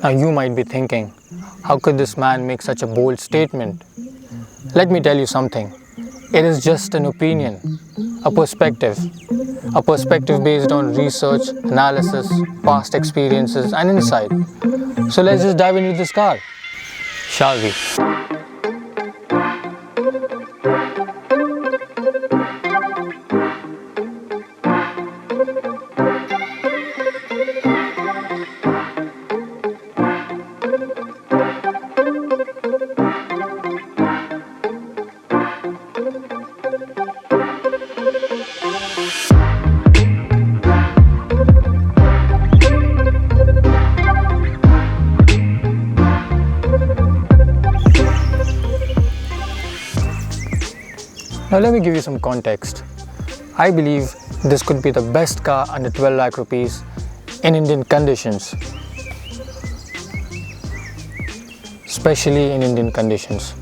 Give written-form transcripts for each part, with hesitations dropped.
Now you might be thinking, how could this man make such a bold statement? Let me tell you something. It is just an opinion, a perspective based on research, analysis, past experiences and insight. So let's just dive into this car, shall we? Now let me give you some context. I believe this could be the best car under 12 lakh rupees in Indian conditions. Especially in Indian conditions.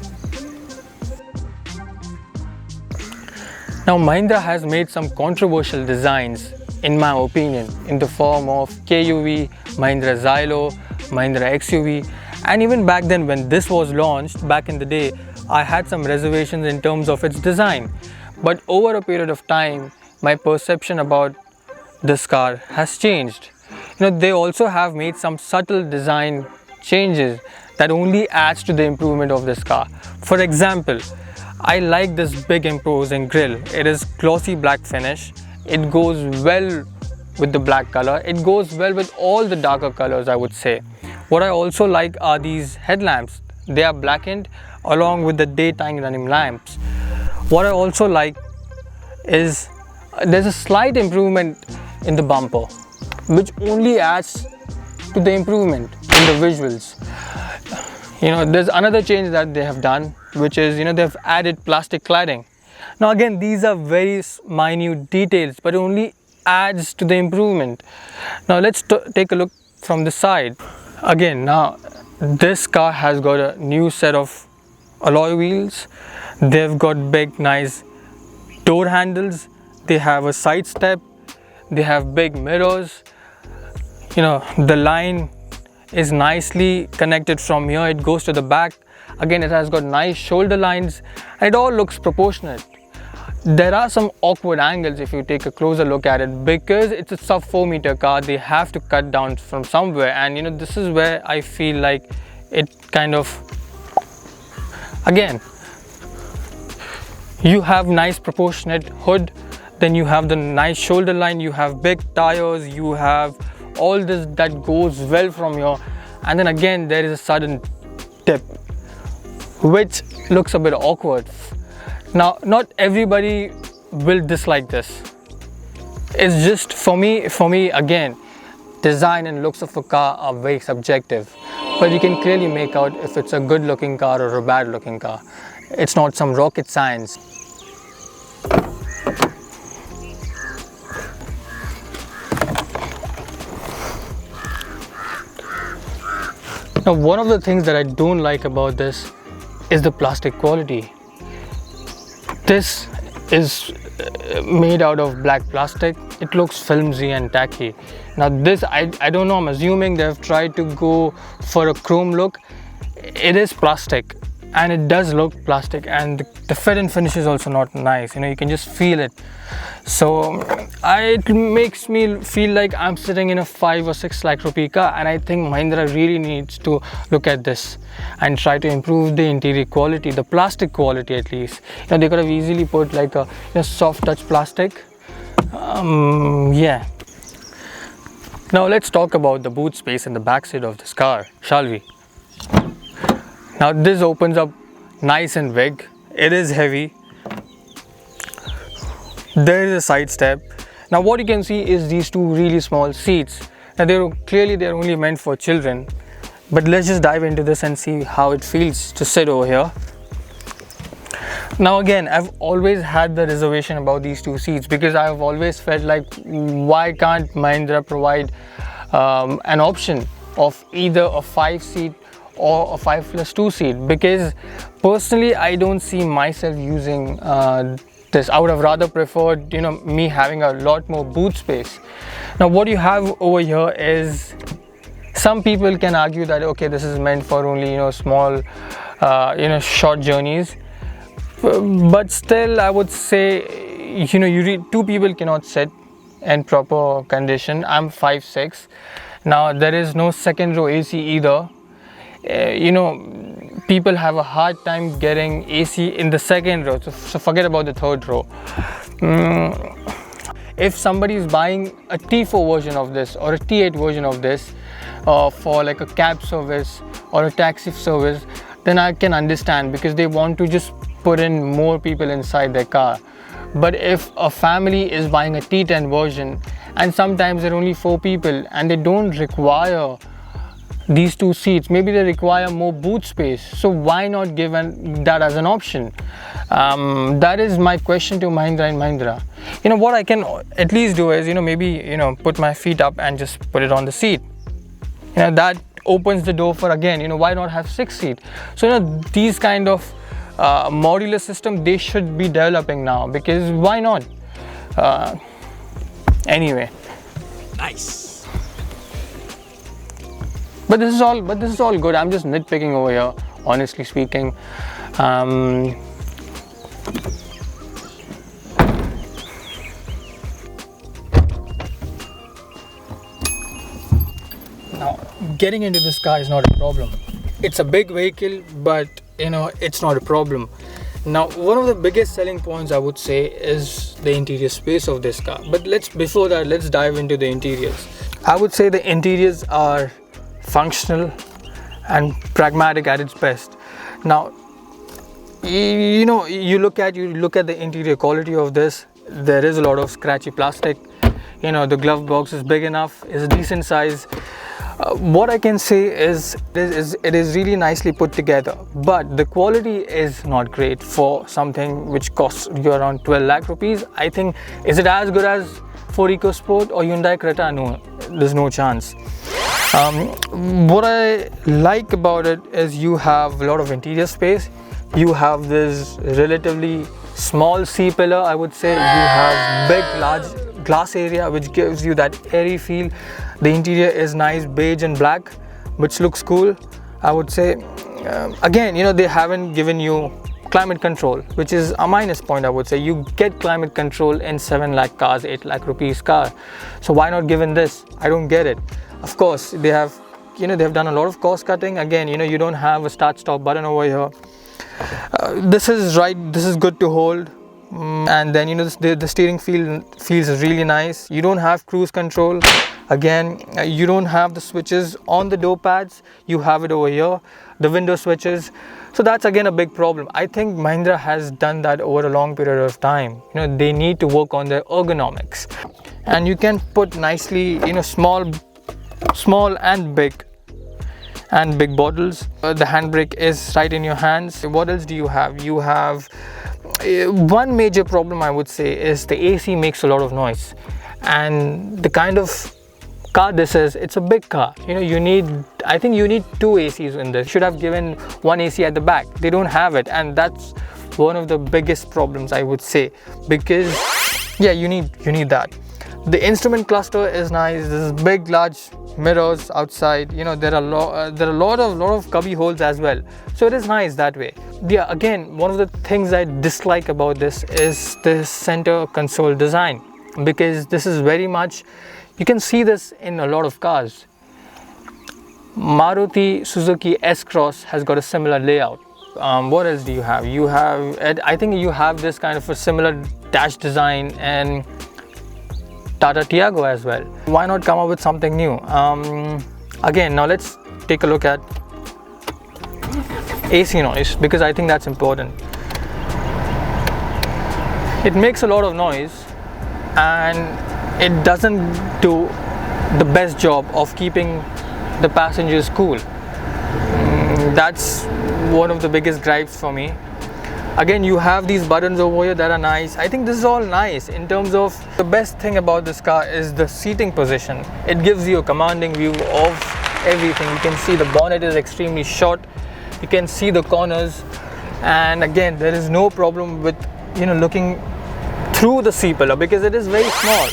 Now Mahindra has made some controversial designs in my opinion in the form of KUV, Mahindra Xylo, Mahindra XUV, and even back then when this was launched back in the day, I had some reservations in terms of its design. But over a period of time, my perception about this car has changed. They also have made some subtle design changes that only adds to the improvement of this car. For example, I like this big imposing grille. It is glossy black finish. It goes well with the black color. It goes well with all the darker colors, I would say. What I also like are these headlamps. They are blackened along with the daytime running lamps. What I also like is there's a slight improvement in the bumper, which only adds to the improvement in the visuals. There's another change that they have done, which is they've added plastic cladding. Now again, these are very minute details, but it only adds to the improvement. Now let's take a look from the side. Again, now this car has got a new set of alloy wheels. They've got big nice door handles. They have a side step. They have big mirrors. The line is nicely connected from here. It goes to the back. Again, it has got nice shoulder lines. It all looks proportionate. There are some awkward angles if you take a closer look at it, because it's a sub 4 meter car. They have to cut down from somewhere, and this is where I feel like it kind of, again, you have nice proportionate hood, then you have the nice shoulder line, you have big tires, you have all this that goes well from here, and then again there is a sudden dip which looks a bit awkward. Now not everybody will dislike this. It's just for me again, design and looks of a car are very subjective, but you can clearly make out if it's a good looking car or a bad looking car. It's not some rocket science. Now one of the things that I don't like about this is the plastic quality. This is made out of black plastic. It looks flimsy and tacky. Now this, I don't know, I'm assuming they've tried to go for a chrome look. It is plastic and it does look plastic, and the fit and finish is also not nice. You can just feel it. So it makes me feel like I'm sitting in a 5 or 6 lakh rupee car, and I think Mahindra really needs to look at this and try to improve the interior quality, the plastic quality at least. They could have easily put like a soft touch plastic. Yeah. Now let's talk about the boot space in the back seat of this car, shall we? Now this opens up nice and big. It is heavy. There is a side step. Now what you can see is these two really small seats. Now they're only meant for children, but let's just dive into this and see how it feels to sit over here. Now again, I've always had the reservation about these two seats, because I've always felt like, why can't Mahindra provide an option of either a 5-seat or a 5+2 seat? Because personally I don't see myself using this. I would have rather preferred me having a lot more boot space. Now what you have over here is Some people can argue that okay, this is meant for only small short journeys, but still I would say two people cannot sit in proper condition. I'm 5'6". Now there is no second row AC either. People have a hard time getting AC in the second row, so forget about the third row. If somebody is buying a T4 version of this or a T8 version of this for like a cab service or a taxi service, then I can understand, because they want to just put in more people inside their car. But if a family is buying a T10 version, and sometimes there are only 4 people and they don't require these 2 seats, maybe they require more boot space, so why not give that as an option? That is my question to Mahindra and Mahindra. What I can at least do is maybe put my feet up and just put it on the seat. That opens the door for, again, why not have 6 seats? So these kind of modular system, they should be developing now, because why not? Anyway, nice. But this is all good. I'm just nitpicking over here, honestly speaking. Now, getting into this car is not a problem. It's a big vehicle, but it's not a problem. Now, one of the biggest selling points I would say is the interior space of this car. But before that, let's dive into the interiors. I would say the interiors are functional and pragmatic at its best. Now, you look at the interior quality of this. There is a lot of scratchy plastic. The glove box is big enough, is a decent size. What I can say is it is really nicely put together, but the quality is not great for something which costs you around 12 lakh rupees. I think, is it as good as Ford EcoSport or Hyundai Creta? No, there's no chance. What I like about it is you have a lot of interior space. You have this relatively small C-pillar, I would say. You have big, large glass area, which gives you that airy feel. The interior is nice beige and black, which looks cool, I would say. Again, they haven't given you climate control, which is a minus point, I would say. You get climate control in 7 lakh cars, 8 lakh rupees car. So why not given this? I don't get it. Of course, they have done a lot of cost cutting. Again, you don't have a start stop button over here. This is right. This is good to hold. And then the steering feels really nice. You don't have cruise control. Again, you don't have the switches on the door pads. You have it over here, the window switches. So that's again a big problem. I think Mahindra has done that over a long period of time. They need to work on their ergonomics. And you can put nicely, small and big bottles. The handbrake is right in your hands. What else do you have? You have one major problem, I would say, is the AC makes a lot of noise. And the kind of car this is, it's a big car. I think you need 2 ACs in this. Should have given 1 AC at the back. They don't have it, and that's one of the biggest problems, I would say, because yeah, you need that. The instrument cluster is nice. There's big, large mirrors outside. There are a lot of cubby holes as well. So it is nice that way. Yeah, again, one of the things I dislike about this is the center console design, because this is very much, you can see this in a lot of cars. Maruti Suzuki S-Cross has got a similar layout. What else do you have? I think you have this kind of a similar dash design and Tata Tiago as well. Why not come up with something new? Again, now let's take a look at AC noise, because I think that's important. It makes a lot of noise and it doesn't do the best job of keeping the passengers cool. That's one of the biggest gripes for me. Again, you have these buttons over here that are nice. I think this is all nice. In terms of, the best thing about this car is the seating position. It gives you a commanding view of everything. You can see the bonnet is extremely short. You can see the corners, and again, there is no problem with looking through the C-pillar, because it is very small.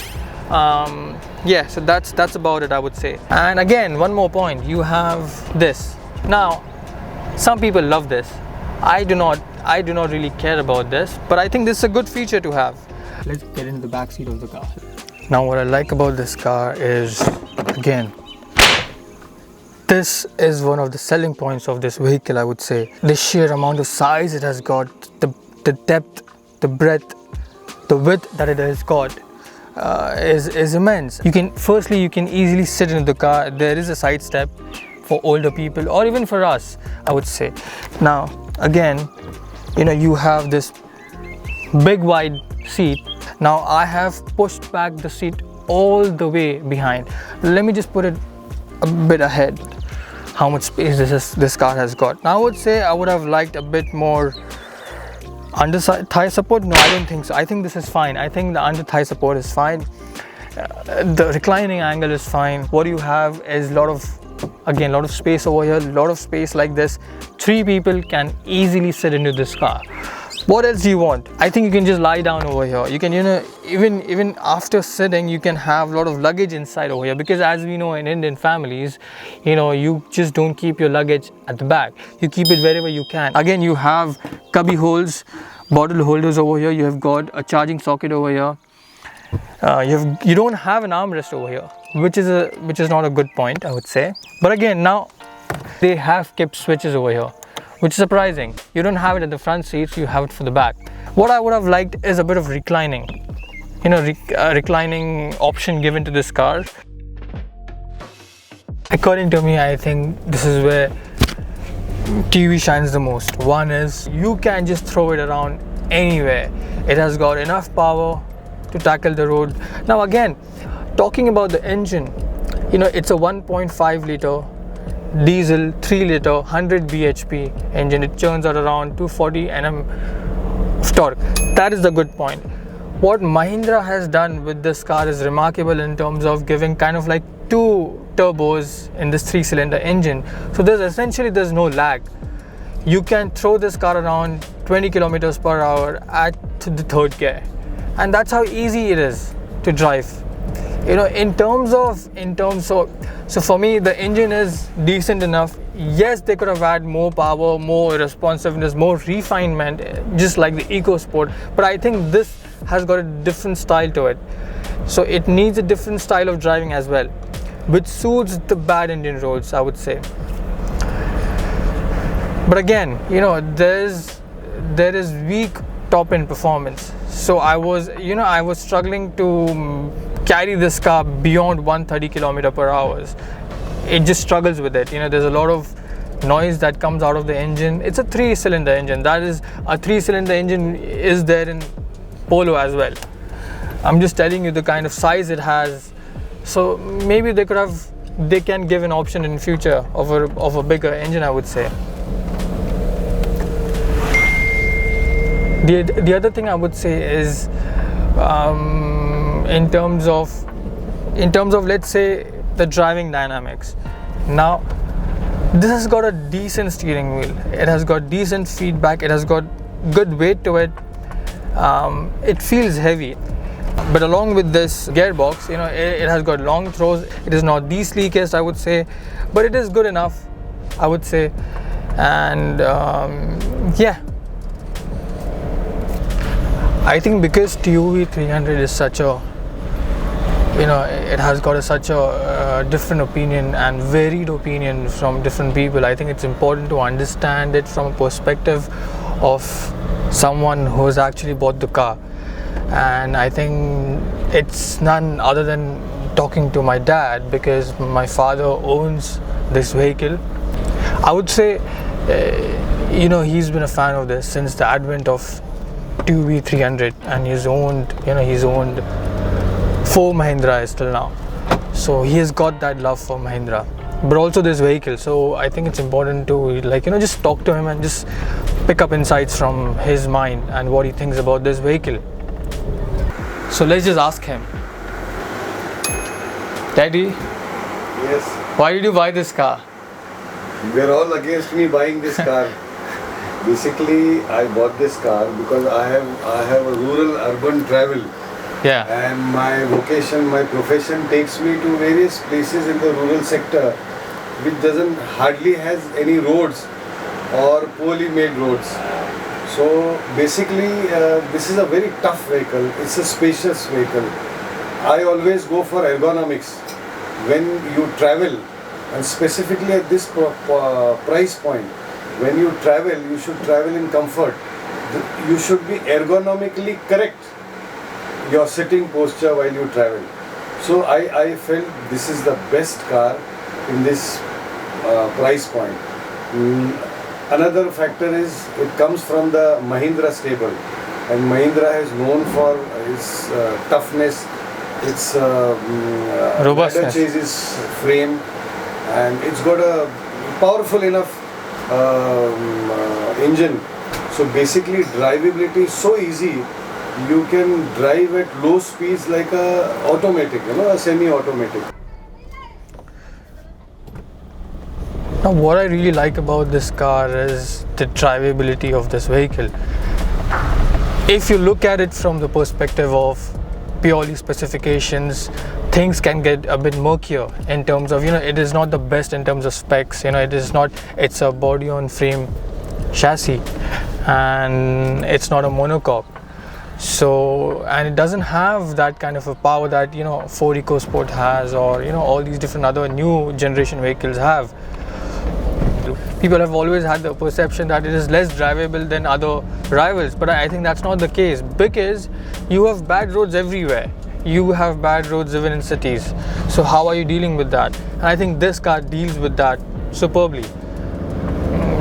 yeah, so that's about it, I would say. And again, one more point, you have this. Now, some people love this. I do not really care about this, but I think this is a good feature to have. Let's get into the back seat of the car. Now, what I like about this car is, again, this is one of the selling points of this vehicle, I would say. The sheer amount of size it has got, the depth, the breadth, the width that it has got is immense. You can easily sit in the car. There is a side step for older people or even for us, I would say. Now, again, you have this big wide seat. Now I have pushed back the seat all the way behind. Let me just put it a bit ahead, how much space this car has got. Now I would say I would have liked a bit more under thigh support. No, I don't think so. I think this is fine. I think the under thigh support is fine. The reclining angle is fine. What you have is a lot of space over here, a lot of space like this. 3 people can easily sit into this car. What else do you want? I think you can just lie down over here. You can, even after sitting, you can have a lot of luggage inside over here, because as we know in Indian families, you just don't keep your luggage at the back. You keep it wherever you can. Again, you have cubby holes, bottle holders over here. You have got a charging socket over here. You don't have an armrest over here, which is not a good point, I would say. But again, now they have kept switches over here, which is surprising. You don't have it at the front seats, you have it for the back. What I would have liked is a bit of reclining, reclining option given to this car. According to me, I think this is where TUV shines the most. One is you can just throw it around anywhere. It has got enough power to tackle the road. Now again, talking about the engine, it's a 1.5 liter diesel 3 liter 100 bhp engine. It churns out around 240 Nm of torque. That is the good point. What Mahindra has done with this car is remarkable in terms of giving kind of like 2 turbos in this 3-cylinder engine. So there's no lag. You can throw this car around 20 kilometers per hour at the 3rd gear, and that's how easy it is to drive. So for me, the engine is decent enough. Yes, they could have had more power, more responsiveness, more refinement, just like the EcoSport, but I think this has got a different style to it. So it needs a different style of driving as well, which suits the bad Indian roads, I would say. But again, there is weak top-end performance. So I was struggling to carry this car beyond 130 km per hour. It just struggles with it. There's a lot of noise that comes out of the engine. It's a 3-cylinder engine. That is, a 3-cylinder engine is there in Polo as well. I'm just telling you the kind of size it has. So maybe they can give an option in future of a bigger engine, I would say. The other thing I would say is in terms of let's say the driving dynamics. Now this has got a decent steering wheel. It has got decent feedback. It has got good weight to it. It feels heavy, but along with this gearbox, it has got long throws. It is not the sleekest, I would say, but it is good enough, I would say. And yeah, I think because TUV 300 is such a, it has got such a different opinion and varied opinion from different people. I think it's important to understand it from a perspective of someone who's actually bought the car. And I think it's none other than talking to my dad, because my father owns this vehicle. I would say, he's been a fan of this since the advent of TUV 300, and he's owned 4 Mahindras till now. So he has got that love for Mahindra, but also this vehicle. So I think it's important to just talk to him and just pick up insights from his mind and what he thinks about this vehicle. So let's just ask him. Daddy? Yes. Why did you buy this car? We're all against me buying this car. Basically, I bought this car because I have a rural urban travel. Yeah. And my vocation, my profession takes me to various places in the rural sector which doesn't hardly has any roads or poorly made roads. So basically this is a very tough vehicle. It's a spacious vehicle. I always go for ergonomics. When you travel, and specifically at this price point, when you travel, you should travel in comfort. You should be ergonomically correct your sitting posture while you travel. So I felt this is the best car in this price point. Another factor is it comes from the Mahindra stable, and Mahindra is known for its toughness, its robustness, chassis frame, and it's got a powerful enough engine. So basically drivability is so easy. You can drive at low speeds like a automatic, a semi-automatic. Now what I really like about this car is the drivability of this vehicle. If you look at it from the perspective of purely specifications, things can get a bit murkier in terms of, it is not the best in terms of specs. It's a body on frame chassis and it's not a monocoque. So, and it doesn't have that kind of a power that Ford EcoSport has, or all these different other new generation vehicles have. People have always had the perception that it is less drivable than other rivals, but I think that's not the case, because you have bad roads everywhere. You have bad roads even in cities. So how are you dealing with that? And I think this car deals with that superbly.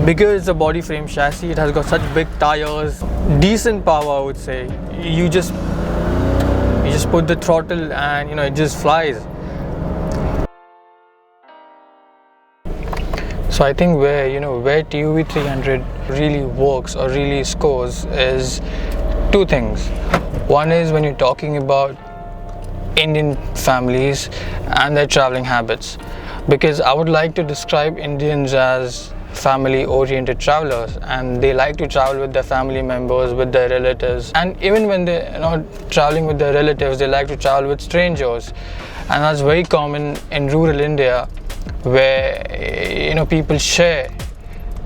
Because it's a body frame chassis, it has got such big tires, decent power, I would say. You just put the throttle and it just flies. So I think where TUV 300 really works or really scores is two things. One is when you're talking about Indian families and their traveling habits, because I would like to describe Indians as family oriented travelers, and they like to travel with their family members, with their relatives, and even when they're not traveling with their relatives, they like to travel with strangers. And that's very common in rural India, where people share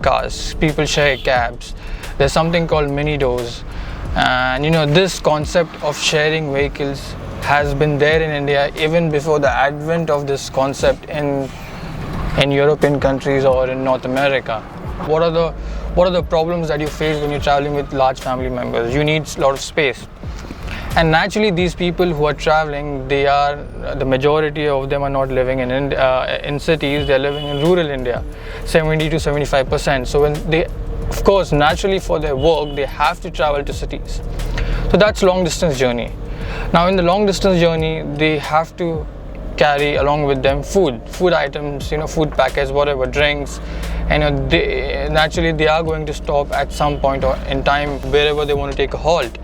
cars, people share cabs. There's something called mini doors, and this concept of sharing vehicles has been there in India even before the advent of this concept in European countries or in North America. What are the problems that you face when you're traveling with large family members? You need a lot of space. And naturally, these people who are traveling, the majority of them are not living in cities. They're living in rural India, 70 to 75%. So when they, of course, naturally for their work, they have to travel to cities. So that's long distance journey. Now in the long distance journey, they have to carry along with them food items, food packets, whatever, drinks, and naturally they are going to stop at some point in time wherever they want to take a halt.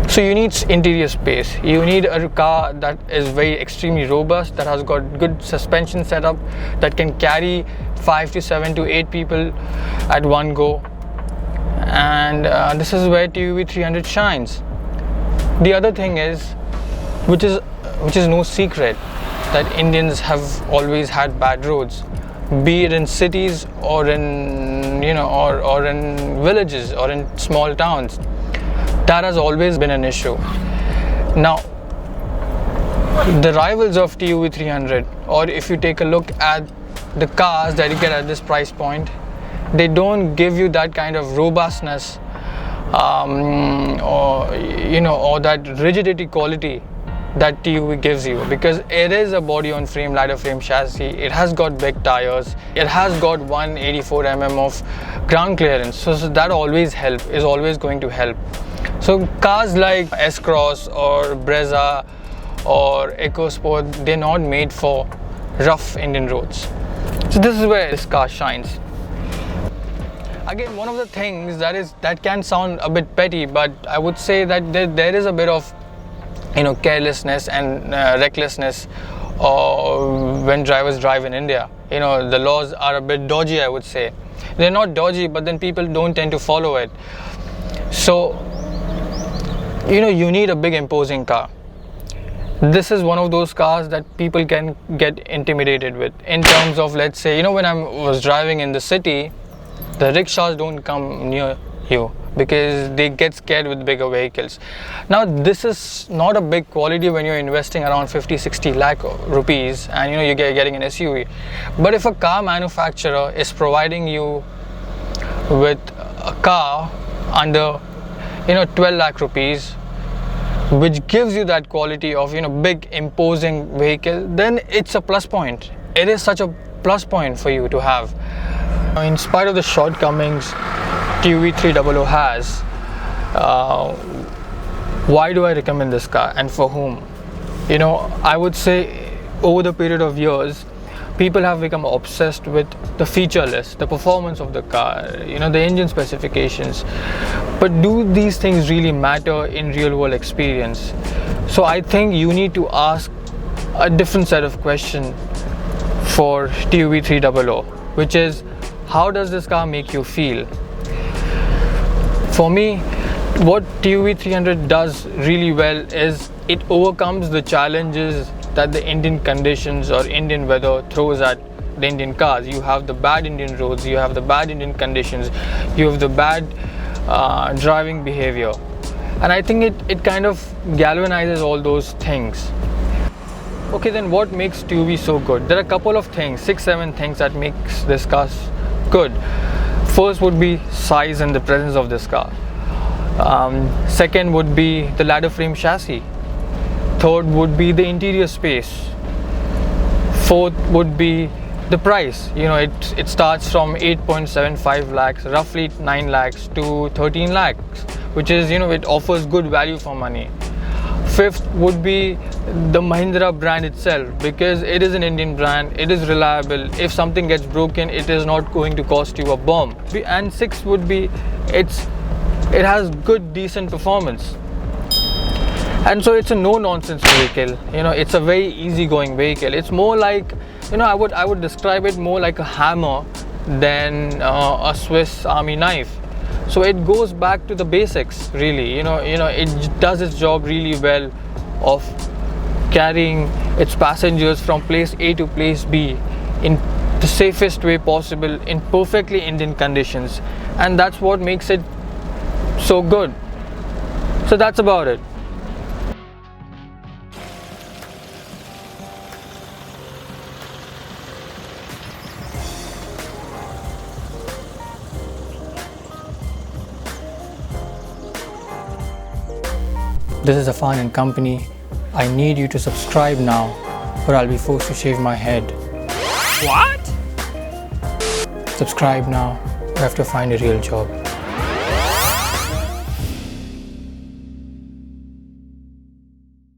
So you need interior space. You need a car that is very extremely robust, that has got good suspension setup, that can carry 5 to 7 to 8 people at one go. And this is where TUV 300 shines. The other thing is, which is no secret, that Indians have always had bad roads, be it in cities or in or in villages or in small towns. That has always been an issue. Now, the rivals of TUV 300, or if you take a look at the cars that you get at this price point, they don't give you that kind of robustness or that rigidity quality that TUV gives you, because it is a body on frame ladder frame chassis. It has got big tires, it has got 184 mm of ground clearance, so that is always going to help. So cars like S-Cross or Brezza or EcoSport, they're not made for rough Indian roads. So this is where this car shines. Again, one of the things that can sound a bit petty, but I would say that there is a bit of carelessness and recklessness when drivers drive in India. The laws are a bit dodgy, I would say. They're not dodgy, but then people don't tend to follow it. So you need a big imposing car. This is one of those cars that people can get intimidated with, in terms of, let's say, when I was driving in the city, the rickshaws don't come near you because they get scared with bigger vehicles. Now this is not a big quality when you're investing around 50-60 lakh rupees and you're getting an SUV. But if a car manufacturer is providing you with a car under 12 lakh rupees, which gives you that quality of big imposing vehicle, then it's a plus point. It is such a plus point for you to have. In spite of the shortcomings TUV 300 has, why do I recommend this car and for whom? I would say over the period of years, people have become obsessed with the feature list, the performance of the car, the engine specifications. But do these things really matter in real world experience? So I think you need to ask a different set of questions for TUV 300, which is, how does this car make you feel? For me, what TUV 300 does really well is it overcomes the challenges that the Indian conditions or Indian weather throws at the Indian cars. You have the bad Indian roads, you have the bad Indian conditions, you have the bad driving behavior, and I think it kind of galvanizes all those things. Okay, then what makes TUV so good? There are a couple of things, 6-7 things that makes this car good. First would be size and the presence of this car. Second would be the ladder frame chassis. Third would be the interior space. Fourth would be the price. It starts from 8.75 lakhs, roughly 9 lakhs to 13 lakhs, which is, it offers good value for money. Fifth would be the Mahindra brand itself, because it is an Indian brand, it is reliable. If something gets broken, it is not going to cost you a bomb. And sixth would be it has good, decent performance. And so it's a no-nonsense vehicle. It's a very easy-going vehicle. It's more like, I would describe it more like a hammer than a Swiss Army knife. So it goes back to the basics, really. It does its job really well of carrying its passengers from place A to place B in the safest way possible in perfectly Indian conditions, and that's what makes it so good. So that's about it. This is Affan Company. I need you to subscribe now, or I'll be forced to shave my head. What? Subscribe now, or I have to find a real job.